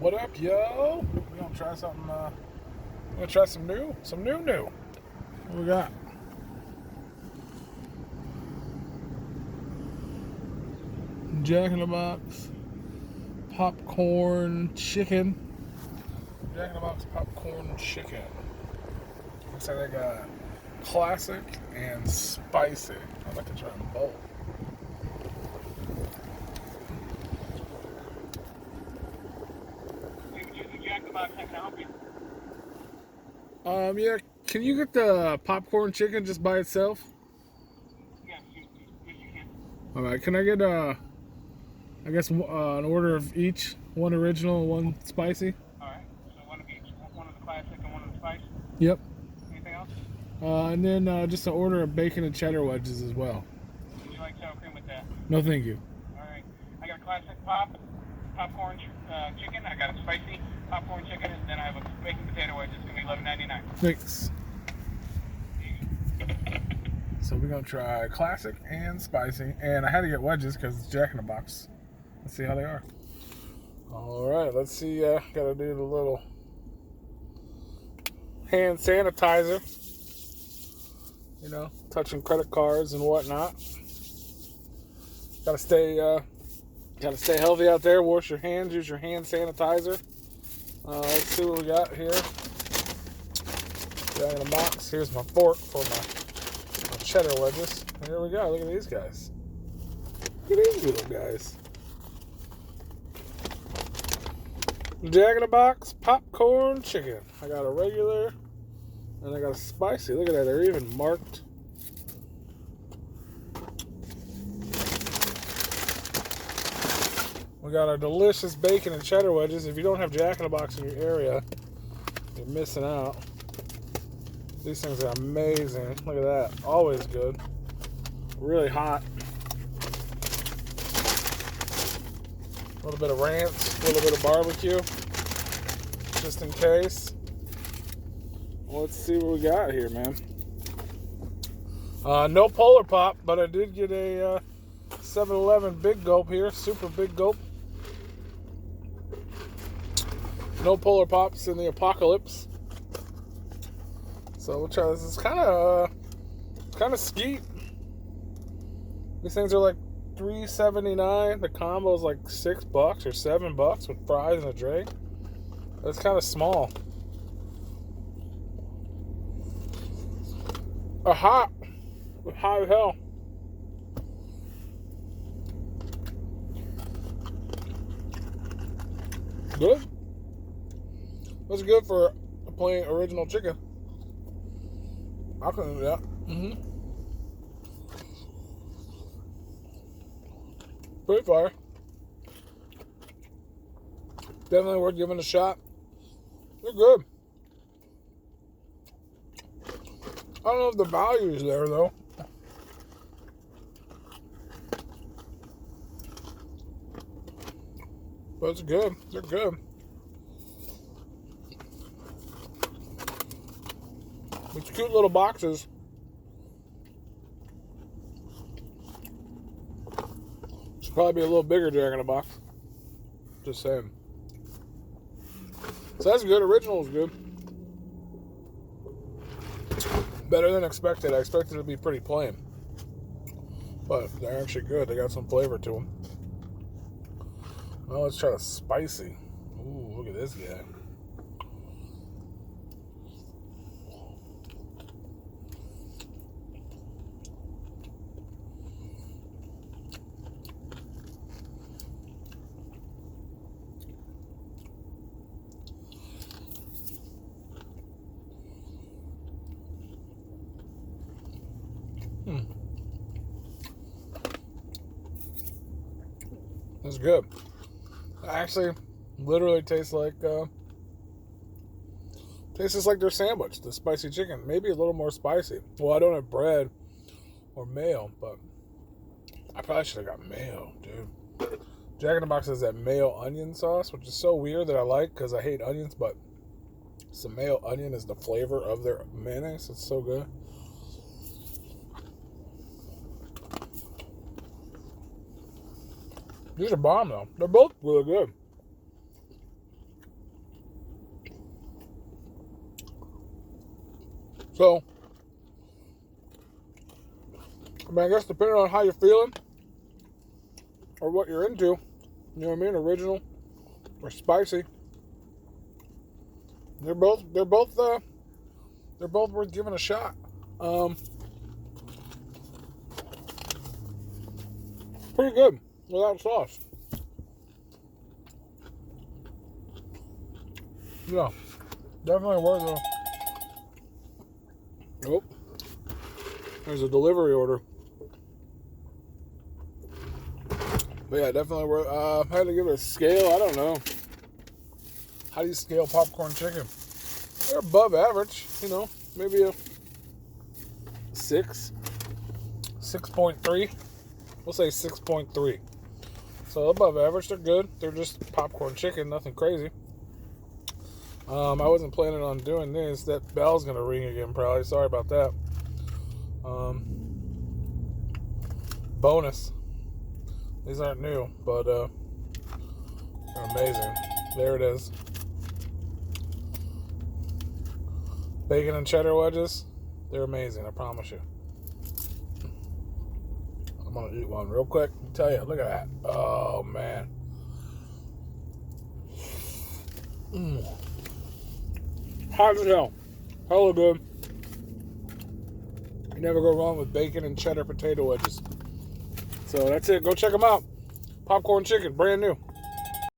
What up, yo? We gonna try something. We're gonna try some new. What we got? Jack in the Box, popcorn chicken. Jack in the Box popcorn chicken. Looks like they got classic and spicy. I'd like to try them both. Yeah, can you get the popcorn chicken just by itself? Yes, you can. Alright, can I get, I guess, an order of each? One original and one spicy? Alright, so one of each. One of the classic and one of the spice. Yep. Anything else? And then just an order of bacon and cheddar wedges as well. Would you like sour cream with that? No, thank you. Alright, I got a classic popcorn chicken. I got a spicy popcorn chicken, and then I have a bacon potato wedge. It's going to be $11.99. Thanks. So we're going to try classic and spicy. And I had to get wedges because it's Jack in the Box. Let's see how they are. Alright, let's see. Gotta do the little hand sanitizer. You know, touching credit cards and whatnot. Gotta stay healthy out there. Wash your hands. Use your hand sanitizer. Let's see what we got here. Jack in the Box. Here's my fork for my cheddar wedges. Here we go. Look at these guys. Look at these little guys. Jack in the Box popcorn chicken. I got a regular and I got a spicy. Look at that. They're even marked. We got our delicious bacon and cheddar wedges. If you don't have Jack in the Box in your area, you're missing out. These things are amazing. Look at that. Always good. Really hot. A little bit of ranch, a little bit of barbecue, just in case. Well, let's see what we got here, man. No Polar Pop, but I did get a 7-Eleven Big Gulp here, super Big Gulp. No Polar Pops in the apocalypse. So we'll try this. It's kind of skeet. These things are like $3.79. The combo is like $6 or $7 with fries and a drink. It's kind of small. Hot as hell. Good. That's good for a plain original chicken. I can do that. Pretty fire. Definitely worth giving a shot. They're good. I don't know if the value is there though. But it's good. They're good. It's cute little boxes. Should probably be a little bigger Jack in the Box. Just saying. So that's good. Original is good. Better than expected. I expected it to be pretty plain. But they're actually good. They got some flavor to them. Well, let's try the spicy. Ooh, look at this guy. That's good. Actually, literally tastes like just like their sandwich, the spicy chicken. Maybe a little more spicy. Well, I don't have bread or mayo, but I probably should have got mayo, dude. Jack in the Box has that mayo onion sauce, which is so weird that I like because I hate onions, but some mayo onion is the flavor of their mayonnaise. It's so good. These are bomb though. They're both really good. So, I mean, I guess depending on how you're feeling or what you're into, you know what I mean, original or spicy, they're both worth giving a shot. Pretty good without sauce. Yeah, definitely worth it. Nope. There's a delivery order. But yeah, definitely worth. I had to give it a scale. I don't know. How do you scale popcorn chicken? They're above average. You know, maybe a 6.3. We'll say 6.3. So above average. They're good. They're just popcorn chicken. Nothing crazy. I wasn't planning on doing this. That bell's gonna ring again probably. Sorry about that. Bonus. These aren't new, but they're amazing. There it is. Bacon and cheddar wedges. They're amazing, I promise you. I'm gonna eat one real quick. I'll tell you, look at that. Oh man. Hot as hell. Hella good. You never go wrong with bacon and cheddar potato wedges. So that's it. Go check them out. Popcorn chicken, brand new.